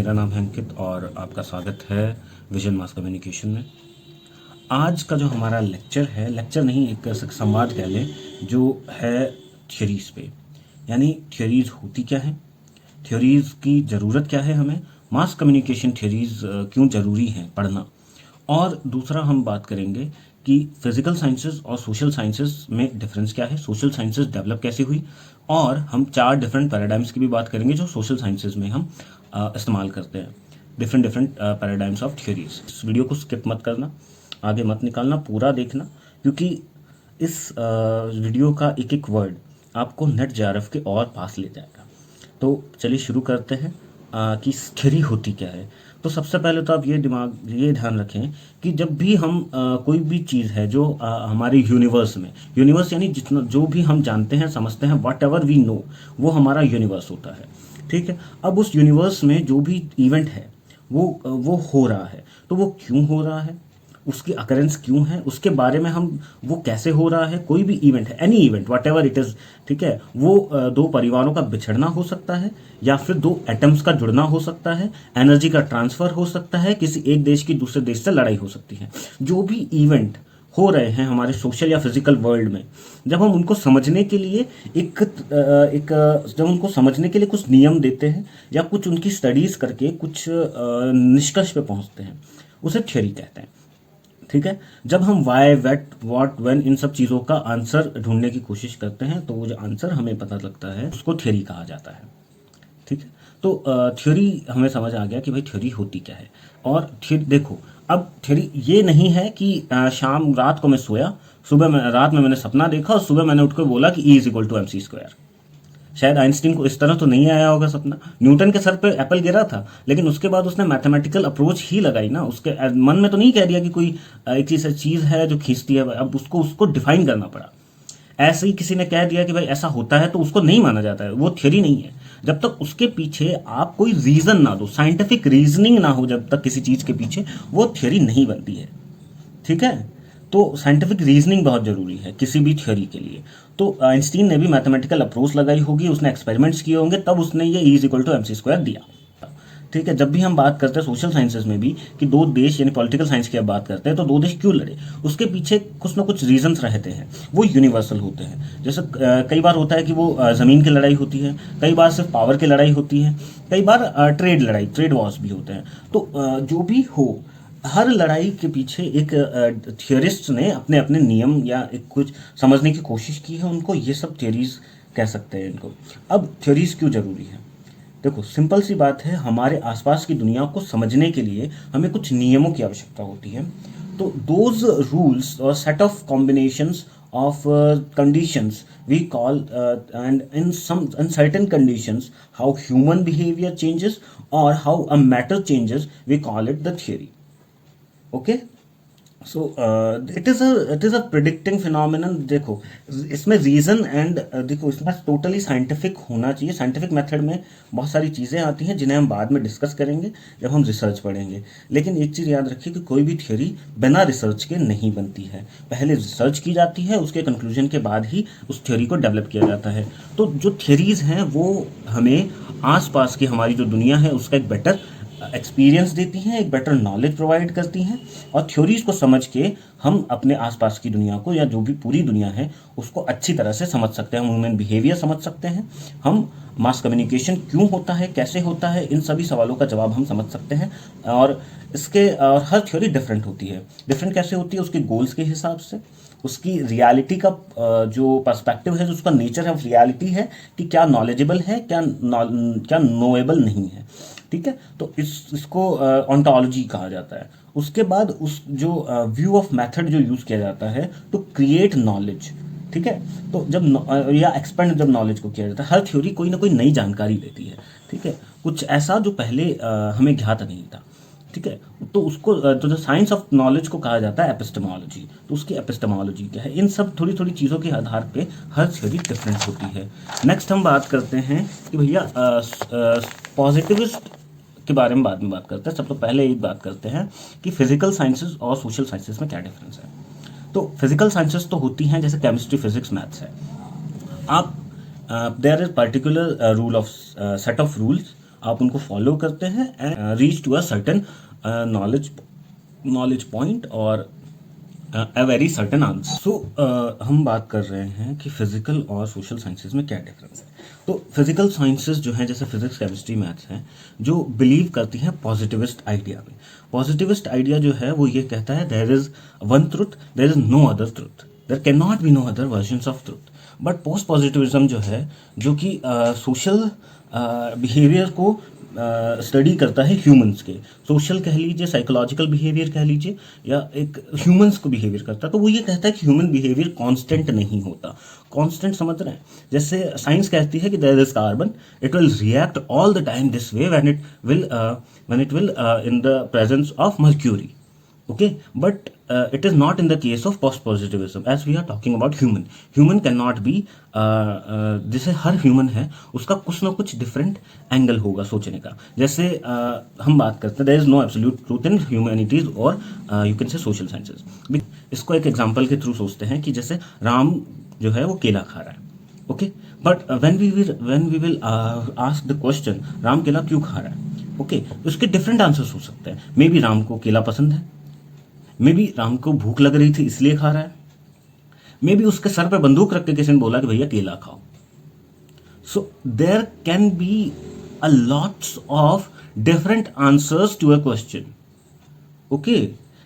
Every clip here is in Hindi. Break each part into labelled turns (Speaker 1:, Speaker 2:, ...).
Speaker 1: मेरा नाम है अंकित और आपका स्वागत है विजन मास कम्युनिकेशन में। आज का जो हमारा लेक्चर है, लेक्चर नहीं एक संवाद कह लें, जो है थ्योरीज पे। यानी थ्योरीज होती क्या है, थ्योरीज की ज़रूरत क्या है, हमें मास कम्युनिकेशन थ्योरीज क्यों ज़रूरी हैं पढ़ना। और दूसरा हम बात करेंगे कि फिजिकल साइंसेस और सोशल साइंसेस में डिफरेंस क्या है, सोशल साइंसेस डेवलप कैसे हुई, और हम 4 डिफरेंट पैराडाइम्स की भी बात करेंगे जो सोशल साइंसेस में हम इस्तेमाल करते हैं, different different paradigms of theories. इस वीडियो को स्किप मत करना, आगे मत निकालना, पूरा देखना, क्योंकि इस वीडियो का एक एक वर्ड आपको नेट जेआरएफ के और पास ले जाएगा। तो चलिए शुरू करते हैं कि थ्योरी होती क्या है। तो सबसे पहले तो आप ये ध्यान रखें कि जब भी हम कोई भी चीज़ है जो हमारे यूनिवर्स में, यूनिवर्स यानी जितना जो भी हम जानते हैं समझते हैं, वट एवर वी नो, वो हमारा यूनिवर्स होता है। ठीक है, अब उस यूनिवर्स में जो भी इवेंट है वो हो रहा है, तो वो क्यों हो रहा है, उसकी अकरेंस क्यों है, उसके बारे में हम, वो कैसे हो रहा है, कोई भी इवेंट है, any event what ever it is, ठीक है, वो दो परिवारों का बिछड़ना हो सकता है, या फिर दो एटम्स का जुड़ना हो सकता है, एनर्जी का ट्रांसफ़र हो सकता है, किसी एक देश की दूसरे देश से लड़ाई हो सकती है। जो भी इवेंट हो रहे हैं हमारे सोशल या फिजिकल वर्ल्ड में, जब हम उनको समझने के लिए जब उनको समझने के लिए कुछ नियम देते हैं या कुछ उनकी स्टडीज़ करके कुछ निष्कर्ष पे पहुंचते हैं, उसे थ्योरी कहते हैं। ठीक है, जब हम वाई, वेट, व्हाट, व्हेन, इन सब चीज़ों का आंसर ढूंढने की कोशिश करते हैं, तो वो जो आंसर हमें पता लगता है उसको थ्योरी कहा जाता है। ठीक है, तो थ्योरी हमें समझ आ गया कि भाई थ्योरी होती क्या है। और थ्योरी देखो, अब थ्योरी ये नहीं है कि रात को मैं सोया, रात में मैंने सपना देखा और सुबह मैंने उठ कर बोला कि E is equal to MC²। शायद आइंस्टीन को इस तरह तो नहीं आया होगा सपना, न्यूटन के सर पे एप्पल गिरा था, लेकिन उसके बाद उसने मैथमेटिकल अप्रोच ही लगाई ना, उसके मन में तो नहीं कह दिया कि कोई एक ऐसी चीज़ है जो खींचती है। अब उसको डिफाइन करना पड़ा। ऐसे ही किसी ने कह दिया कि भाई ऐसा होता है, तो उसको नहीं माना जाता है, वो थ्योरी नहीं है। जब तक उसके पीछे आप कोई रीजन ना दो, साइंटिफिक रीजनिंग ना हो, जब तक किसी चीज़ के पीछे, वो थ्योरी नहीं बनती है। ठीक है, तो साइंटिफिक रीजनिंग बहुत ज़रूरी है किसी भी थ्योरी के लिए। तो आइंस्टीन ने भी मैथमेटिकल अप्रोच लगाई होगी, उसने एक्सपेरिमेंट्स किए होंगे, तब उसने ये E is equal to MC² दिया। ठीक है, जब भी हम बात करते हैं सोशल साइंसेज में भी कि दो देश, यानी पॉलिटिकल साइंस की अब बात करते हैं, तो दो देश क्यों लड़े, उसके पीछे कुछ ना कुछ रीजंस रहते हैं, वो यूनिवर्सल होते हैं। जैसे कई बार होता है कि वो ज़मीन की लड़ाई होती है, कई बार सिर्फ पावर की लड़ाई होती है, कई बार ट्रेड वॉर्स भी होते हैं। तो जो भी हो, हर लड़ाई के पीछे एक थियोरिस्ट ने अपने अपने नियम या एक कुछ समझने की कोशिश की है, उनको ये सब थ्योरीज कह सकते हैं इनको। अब थ्योरीज क्यों ज़रूरी है, देखो सिंपल सी बात है, हमारे आसपास की दुनिया को समझने के लिए हमें कुछ नियमों की आवश्यकता होती है। तो दोज रूल्स और set of combinations of conditions we call and in certain conditions how human behavior changes or how a matter changes, we call it the theory. Okay, so it is a predicting phenomenon. देखो इसमें रीज़न एंड देखो इसमें टोटली साइंटिफिक होना चाहिए। साइंटिफिक मेथड में बहुत सारी चीज़ें आती हैं जिन्हें हम बाद में डिस्कस करेंगे जब हम रिसर्च पढ़ेंगे। लेकिन एक चीज़ याद रखिए कि कोई भी थ्योरी बिना रिसर्च के नहीं बनती है, पहले रिसर्च की जाती है, उसके कंक्लूजन के बाद ही उस थ्योरी को डेवलप किया जाता है। तो जो थ्योरीज़ हैं वो हमें आसपास की हमारी जो दुनिया है उसका एक बेटर एक्सपीरियंस देती हैं, एक बेटर नॉलेज प्रोवाइड करती हैं, और थ्योरीज को समझ के हम अपने आसपास की दुनिया को या जो भी पूरी दुनिया है उसको अच्छी तरह से समझ सकते हैं, ह्यूमन बिहेवियर समझ सकते हैं, हम मास कम्युनिकेशन क्यों होता है, कैसे होता है, इन सभी सवालों का जवाब हम समझ सकते हैं। और हर थ्योरी डिफरेंट होती है। डिफरेंट कैसे होती है, उसके गोल्स के हिसाब से, उसकी रियलिटी का जो पर्सपेक्टिव है, जो उसका नेचर ऑफ रियलिटी है कि क्या नॉलेजेबल है, क्या नोएबल नहीं है। ठीक है, तो इसको ऑन्टोलॉजी कहा जाता है। उसके बाद उस जो व्यू ऑफ मेथड जो यूज़ किया जाता है टू क्रिएट नॉलेज। ठीक है, तो जब या एक्सपेंड जब नॉलेज को किया जाता है, हर थ्योरी कोई ना कोई नई जानकारी देती है। ठीक है, कुछ ऐसा जो पहले हमें ज्ञात नहीं था। ठीक है, तो उसको जो साइंस ऑफ नॉलेज को कहा जाता है एपिस्टेमोलॉजी। तो उसकी एपिस्टेमोलॉजी क्या है, इन सब थोड़ी थोड़ी चीज़ों के आधार पे हर थ्योरी डिफरेंट होती है। नेक्स्ट हम बात करते हैं कि भैया पॉजिटिविस्ट के बारे में बाद में बात करते हैं। सबसे पहले एक बात करते हैं कि फिजिकल साइंसेस और सोशल साइंसेस में क्या डिफरेंस है। तो फिजिकल साइंसेस तो होती हैं जैसे केमिस्ट्री, फिजिक्स, मैथ्स है। आप there is particular rule of set of rules आप उनको फॉलो करते हैं and reach to a certain knowledge point और a very certain answer. So हम बात कर रहे हैं कि फिजिकल और सोशल साइंसेज में क्या डिफरेंस है। तो फिजिकल साइंसेज जो हैं जैसे फिजिक्स केमिस्ट्री मैथ्स हैं जो बिलीव करती हैं पॉजिटिविस्ट आइडिया में। पॉजिटिविस्ट आइडिया जो है वो ये कहता है there is one truth, there is no other truth, there can not be no other versions of truth. But post positivism जो है जो कि सोशल बिहेवियर को स्टडी करता है ह्यूमंस के, सोशल कह लीजिए, साइकोलॉजिकल बिहेवियर कह लीजिए, या एक ह्यूमंस को बिहेवियर करता है। तो वो ये कहता है कि ह्यूमन बिहेवियर कांस्टेंट नहीं होता। कांस्टेंट समझ रहे हैं? जैसे साइंस कहती है कि there is carbon, it will react all the time this way when it will in the presence of mercury. okay, but it is not in the case of post positivism as we are talking about human cannot be जैसे हर ह्यूमन है उसका कुछ ना कुछ डिफरेंट एंगल होगा सोचने का। जैसे हम बात करते हैं there is no absolute truth in humanities और you can say social sciences. इसको एक एग्जांपल के थ्रू सोचते हैं कि जैसे राम जो है वो केला खा रहा है, okay, but when we will ask the question Ram केला क्यों खा रहा है, ओके, उसके डिफरेंट आंसर्स हो सकते हैं। मे बी राम को केला पसंद है, मे बी राम को भूख लग रही थी इसलिए खा रहा है, मे बी उसके सर पे बंदूक रख के किसी ने बोला कि भैया केला खाओ। So there can be a lots of different answers to a question, okay,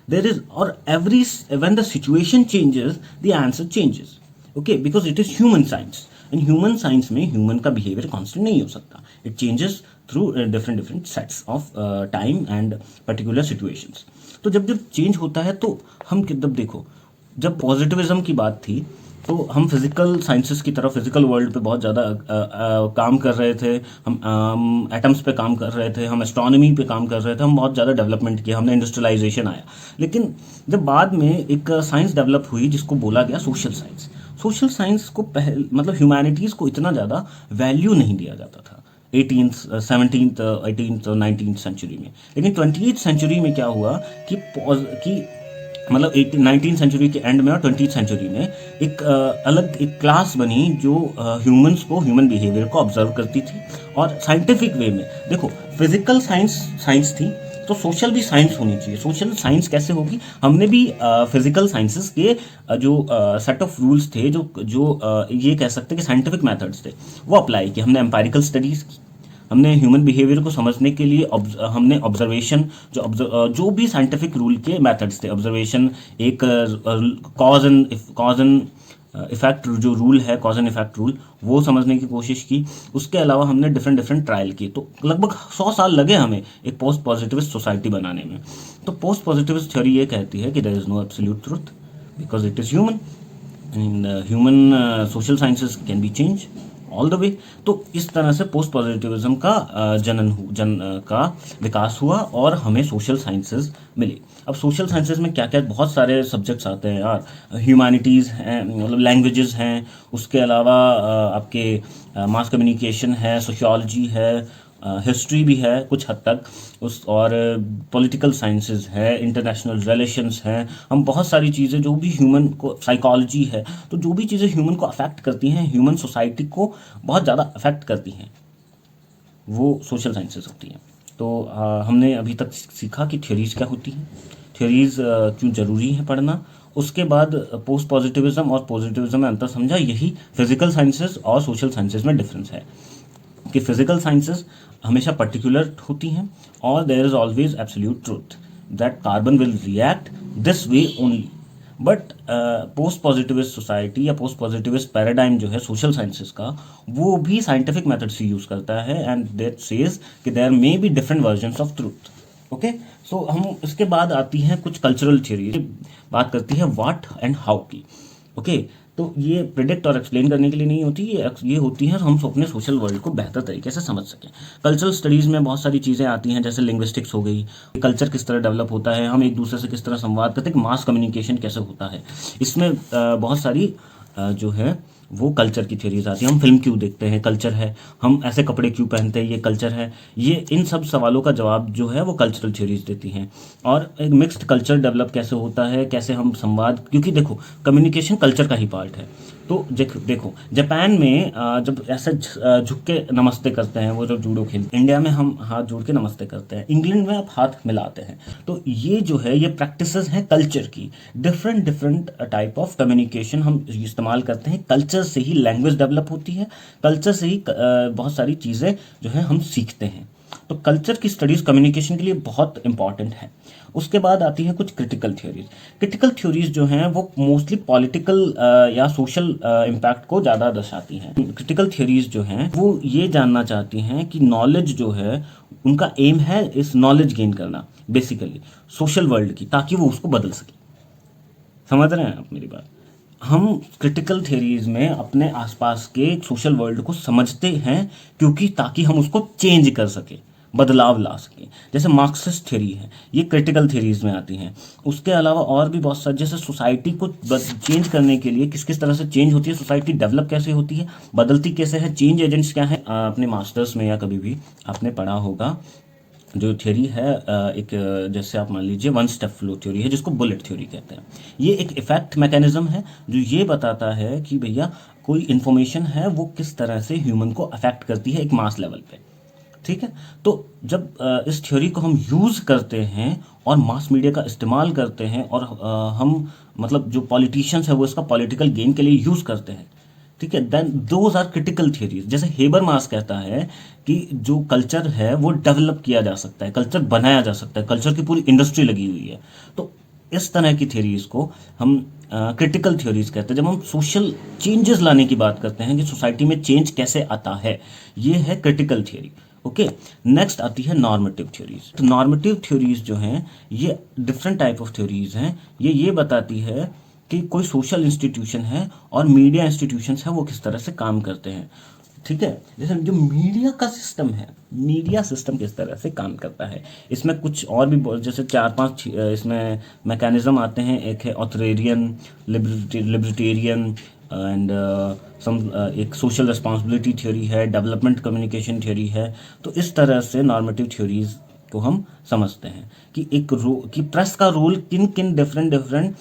Speaker 1: there is और every when the situation changes the answer changes, okay, because it is human science and human science में ह्यूमन का बिहेवियर कांस्टेंट नहीं हो सकता। It changes through different sets of time and particular situations. तो जब जब चेंज होता है तो हम जब देखो जब पॉजिटिविज्म की बात थी तो हम फिजिकल साइंसेस की तरफ, फिजिकल वर्ल्ड पे बहुत ज़्यादा काम कर रहे थे। हम एटम्स पे काम कर रहे थे, हम एस्ट्रोनॉमी पे काम कर रहे थे, हम बहुत ज़्यादा डेवलपमेंट किया, हमने इंडस्ट्रियलाइजेशन आया। लेकिन जब बाद में एक साइंस डेवलप हुई जिसको बोला गया सोशल साइंस, सोशल साइंस को मतलब ह्यूमैनिटीज़ को इतना ज़्यादा वैल्यू नहीं दिया जाता था 17th 18th 19th सेंचुरी में। लेकिन 20th सेंचुरी में क्या हुआ कि मतलब 19th सेंचुरी के एंड में और 20th सेंचुरी में एक अलग एक क्लास बनी जो ह्यूमंस को, ह्यूमन बिहेवियर को ऑब्जर्व करती थी और साइंटिफिक वे में। देखो फिजिकल साइंस थी तो सोशल भी साइंस होनी चाहिए। सोशल साइंस कैसे होगी? हमने भी फिजिकल साइंसेस के जो सेट ऑफ रूल्स थे, जो ये कह सकते हैं कि साइंटिफिक मेथड्स थे, वो अप्लाई किए। हमने एम्पायरिकल स्टडीज की, हमने ह्यूमन बिहेवियर को समझने के लिए हमने ऑब्जर्वेशन, जो भी साइंटिफिक रूल के मेथड्स थे, ऑब्जर्वेशन, एक कॉज एंड इफेक्ट जो रूल है, कॉज एंड इफेक्ट रूल, वो समझने की कोशिश की। उसके अलावा हमने डिफरेंट ट्रायल किए। तो लगभग 100 साल लगे हमें एक पोस्ट पॉजिटिविस्ट सोसाइटी बनाने में। तो पोस्ट पॉजिटिविस्ट थ्योरी ये कहती है कि there is no absolute truth because it is human and human social sciences can be change all the way. तो इस तरह से पोस्ट पॉजिटिविज्म का का विकास हुआ और हमें सोशल साइंसेज मिली। अब सोशल साइंसेज में क्या क्या, बहुत सारे सब्जेक्ट्स आते हैं यार। ह्यूमैनिटीज़ हैं, मतलब लैंग्वेजेस हैं, उसके अलावा आपके मास कम्युनिकेशन है, सोशियोलॉजी है, हिस्ट्री भी है कुछ हद तक, उस और पॉलिटिकल साइंसेज है, इंटरनेशनल रिलेशंस हैं। हम बहुत सारी चीज़ें जो भी ह्यूमन को, साइकोलॉजी है, तो जो भी चीज़ें ह्यूमन को अफेक्ट करती हैं, ह्यूमन सोसाइटी को बहुत ज़्यादा अफेक्ट करती हैं, वो सोशल साइंसेज होती हैं। तो हमने अभी तक सीखा कि थ्योरीज क्या होती हैं, थ्योरीज क्यों ज़रूरी है पढ़ना। उसके बाद पोस्ट पॉजिटिविज्म और पॉजिटिविज्म में अंतर समझा। यही फिजिकल साइंसेज और सोशल साइंसेज में डिफरेंस है कि फिजिकल साइंसेज हमेशा पर्टिकुलर होती हैं और there is always absolute truth that carbon will react this way only. But post positivist society या पोस्ट पॉजिटिविस्ट पैराडाइम जो है सोशल साइंसेज का, वो भी साइंटिफिक मेथड से यूज़ करता है एंड दैट सेज कि there may be different versions of truth, okay. So हम इसके बाद आती हैं कुछ कल्चरल थ्योरी, बात करती है व्हाट एंड हाउ की, ओके। तो ये प्रिडिक्ट और एक्सप्लेन करने के लिए नहीं होती, ये होती हैं हम अपने सोशल वर्ल्ड को बेहतर तरीके से समझ सकें। कल्चरल स्टडीज़ में बहुत सारी चीज़ें आती हैं, जैसे लिंग्विस्टिक्स हो गई, कल्चर किस तरह डेवलप होता है, हम एक दूसरे से किस तरह संवाद करते हैं, मास कम्युनिकेशन कैसे होता है। इसमें बहुत सारी जो है वो कल्चर की थ्योरीज आती है। हम फिल्म क्यों देखते हैं, कल्चर है। हम ऐसे कपड़े क्यों पहनते हैं, ये कल्चर है। ये इन सब सवालों का जवाब जो है वो कल्चरल थ्योरीज देती हैं। और एक मिक्स्ड कल्चर डेवलप कैसे होता है, कैसे हम संवाद, क्योंकि देखो कम्युनिकेशन कल्चर का ही पार्ट है। तो देखो जापान में जब ऐसे झुक के नमस्ते करते हैं, वो जो जूडो खेलते हैं, इंडिया में हम हाथ जोड़ के नमस्ते करते हैं, इंग्लैंड में आप हाथ मिलाते हैं। तो ये जो है ये प्रैक्टिसेस हैं कल्चर की। Different different type of communication हम इस्तेमाल करते हैं। कल्चर से ही लैंग्वेज डेवलप होती है, कल्चर से ही बहुत सारी चीज़ें जो है हम सीखते हैं। तो कल्चर की स्टडीज़ कम्युनिकेशन के लिए बहुत इंपॉर्टेंट है। उसके बाद आती है कुछ क्रिटिकल थ्योरीज। क्रिटिकल थ्योरीज जो हैं वो मोस्टली पॉलिटिकल या सोशल इम्पैक्ट को ज़्यादा दर्शाती हैं। क्रिटिकल थ्योरीज जो हैं वो ये जानना चाहती हैं कि नॉलेज जो है उनका एम है इस नॉलेज गेन करना बेसिकली सोशल वर्ल्ड की, ताकि वो उसको बदल सके। समझ रहे हैं आप मेरी बात? हम क्रिटिकल थ्योरीज में अपने आसपास के सोशल वर्ल्ड को समझते हैं क्योंकि ताकि हम उसको चेंज कर सके, बदलाव ला सकें। जैसे मार्क्सिस्ट थ्योरी है, ये क्रिटिकल थ्योरीज में आती हैं। उसके अलावा और भी बहुत सारे, जैसे सोसाइटी को चेंज करने के लिए किस किस तरह से चेंज होती है, सोसाइटी डेवलप कैसे होती है, बदलती कैसे है, चेंज एजेंट्स क्या है। अपने मास्टर्स में या कभी भी आपने पढ़ा होगा जो थ्योरी है एक, जैसे आप मान लीजिए वन स्टेप फ्लो थ्योरी है, जिसको बुलेट थ्योरी कहते हैं। ये एक इफेक्ट मैकेनिज्म है जो ये बताता है कि भैया कोई इन्फॉर्मेशन है वो किस तरह से ह्यूमन को अफेक्ट करती है एक मास लेवल पे। ठीक है, तो जब इस थ्योरी को हम यूज़ करते हैं और मास मीडिया का इस्तेमाल करते हैं और हम मतलब जो पॉलिटिशियंस है वो इसका पॉलिटिकल गेन के लिए यूज़ करते हैं, ठीक है, then those are critical theories. जैसे हेबरमास कहता है कि जो कल्चर है वो डेवलप किया जा सकता है, कल्चर बनाया जा सकता है, कल्चर की पूरी इंडस्ट्री लगी हुई है। तो इस तरह की थ्योरीज को हम क्रिटिकल थ्योरीज कहते हैं। जब हम सोशल चेंजेस लाने की बात करते हैं कि सोसाइटी में चेंज कैसे आता है, ये है क्रिटिकल थ्योरी। ओके, नेक्स्ट आती है नॉर्मेटिव थ्योरीज। तो नॉर्मेटिव थ्योरीज जो हैं ये डिफरेंट टाइप ऑफ थ्योरीज हैं। ये बताती है कि कोई सोशल इंस्टीट्यूशन है और मीडिया इंस्टीट्यूशंस है वो किस तरह से काम करते हैं। ठीक है, जैसे जो मीडिया का सिस्टम है, मीडिया सिस्टम किस तरह से काम करता है, इसमें कुछ और भी जैसे 4-5 इसमें मैकेनिज्म आते हैं। एक है ऑथोरिटेरियन, लिबर्टेरियन एंड एक सोशल रिस्पॉन्सिबिलिटी थ्योरी है, डेवलपमेंट कम्युनिकेशन थ्योरी है। तो इस तरह से नॉर्मेटिव थ्योरीज को हम समझते हैं कि कि प्रेस का रोल किन किन डिफरेंट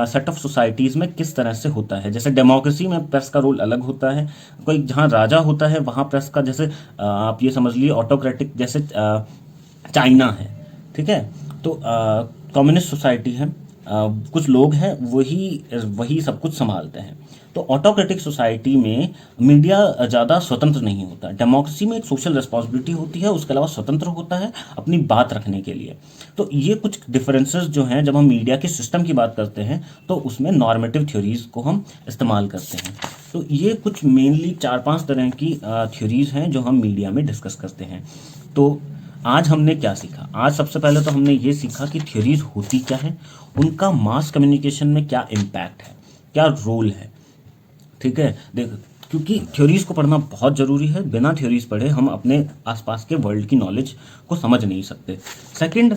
Speaker 1: सेट ऑफ सोसाइटीज़ में किस तरह से होता है। जैसे डेमोक्रेसी में प्रेस का रोल अलग होता है, कोई जहाँ राजा होता है वहाँ प्रेस का, जैसे आप ये समझ लीजिए ऑटोक्रेटिक जैसे चाइना है, ठीक है, तो कम्युनिस्ट सोसाइटी है, कुछ लोग हैं वही सब कुछ संभालते हैं। तो ऑटोक्रेटिक सोसाइटी में मीडिया ज़्यादा स्वतंत्र नहीं होता। डेमोक्रेसी में एक सोशल रिस्पॉन्सिबिलिटी होती है, उसके अलावा स्वतंत्र होता है अपनी बात रखने के लिए। तो ये कुछ डिफरेंसेस जो हैं जब हम मीडिया के सिस्टम की बात करते हैं तो उसमें नॉर्मेटिव थ्योरीज को हम इस्तेमाल करते हैं। तो ये कुछ मेनली 4-5 तरह की थ्योरीज हैं जो हम मीडिया में डिस्कस करते हैं। तो आज हमने क्या सीखा? आज सबसे पहले तो हमने ये सीखा कि थ्योरीज होती क्या है, उनका मास कम्युनिकेशन में क्या इम्पैक्ट है, क्या रोल है। ठीक है, देख, क्योंकि थ्योरीज को पढ़ना बहुत ज़रूरी है। बिना थ्योरीज पढ़े हम अपने आसपास के वर्ल्ड की नॉलेज को समझ नहीं सकते। सेकंड,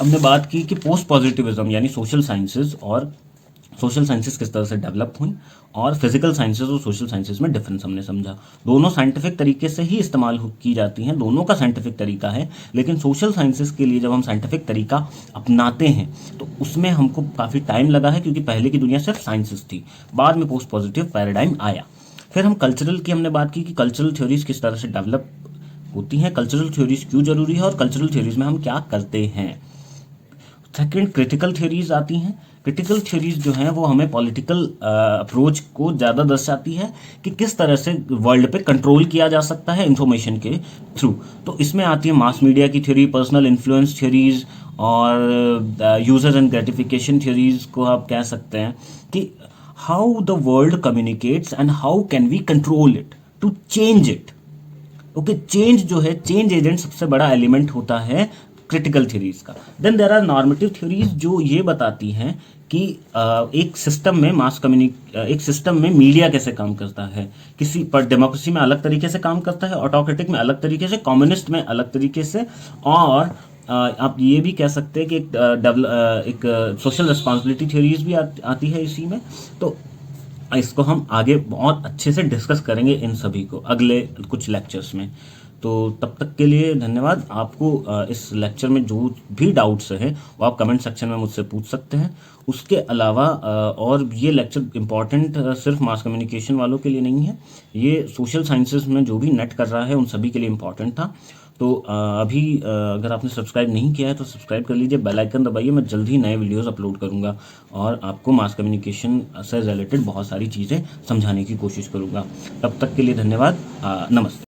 Speaker 1: हमने बात की कि पोस्ट पॉजिटिविज्म यानी सोशल साइंसेस किस तरह से डेवलप हुई, और फिजिकल साइंसेस और सोशल साइंसेस में डिफरेंस हमने समझा। दोनों साइंटिफिक तरीके से ही इस्तेमाल की जाती हैं, दोनों का साइंटिफिक तरीका है, लेकिन सोशल साइंसेस के लिए जब हम साइंटिफिक तरीका अपनाते हैं तो उसमें हमको काफ़ी टाइम लगा है, क्योंकि पहले की दुनिया सिर्फ साइंसेस थी, बाद में पोस्ट पॉजिटिव पैराडाइम आया। फिर हम कल्चरल की हमने बात की कि कल्चरल थ्योरीज किस तरह से डेवलप होती हैं, कल्चरल थ्योरीज क्यों जरूरी है, और कल्चरल थ्योरीज में हम क्या करते हैं। सेकेंड, क्रिटिकल थ्योरीज आती हैं। क्रिटिकल थ्योरीज जो हैं वो हमें पॉलिटिकल अप्रोच को ज़्यादा दर्शाती है कि किस तरह से वर्ल्ड पे कंट्रोल किया जा सकता है इंफॉर्मेशन के थ्रू। तो इसमें आती है मास मीडिया की थ्योरी, पर्सनल इन्फ्लुएंस थ्योरीज, और यूजर एंड ग्रेटिफिकेशन थ्योरीज को आप कह सकते हैं कि how the world communicates and how can we control it to change it. Okay, change जो है, चेंज एजेंट सबसे बड़ा एलिमेंट होता है क्रिटिकल थ्योरीज का। Then there are normative theories जो ये बताती हैं कि एक सिस्टम में एक सिस्टम में मीडिया कैसे काम करता है। किसी पर डेमोक्रेसी में अलग तरीके से काम करता है, ऑटोक्रेटिक में अलग तरीके से, कम्युनिस्ट में अलग तरीके से, और आप ये भी कह सकते हैं कि एक सोशल रिस्पॉन्सिबिलिटी थ्योरीज भी आती है इसी में। तो इसको हम आगे बहुत अच्छे से डिस्कस करेंगे इन सभी को अगले कुछ लेक्चर्स में। तो तब तक के लिए धन्यवाद। आपको इस लेक्चर में जो भी डाउट्स हैं वो आप कमेंट सेक्शन में मुझसे पूछ सकते हैं। उसके अलावा और ये लेक्चर इम्पॉर्टेंट सिर्फ मास कम्युनिकेशन वालों के लिए नहीं है, ये सोशल साइंसेज में जो भी नेट कर रहा है उन सभी के लिए इम्पॉर्टेंट था। तो अभी अगर आपने सब्सक्राइब नहीं किया है तो सब्सक्राइब कर लीजिए, बेल आइकन दबाइए। मैं जल्द ही नए वीडियोस अपलोड करूंगा और आपको मास कम्युनिकेशन से रिलेटेड बहुत सारी चीज़ें समझाने की कोशिश करूंगा। तब तक के लिए धन्यवाद। नमस्ते।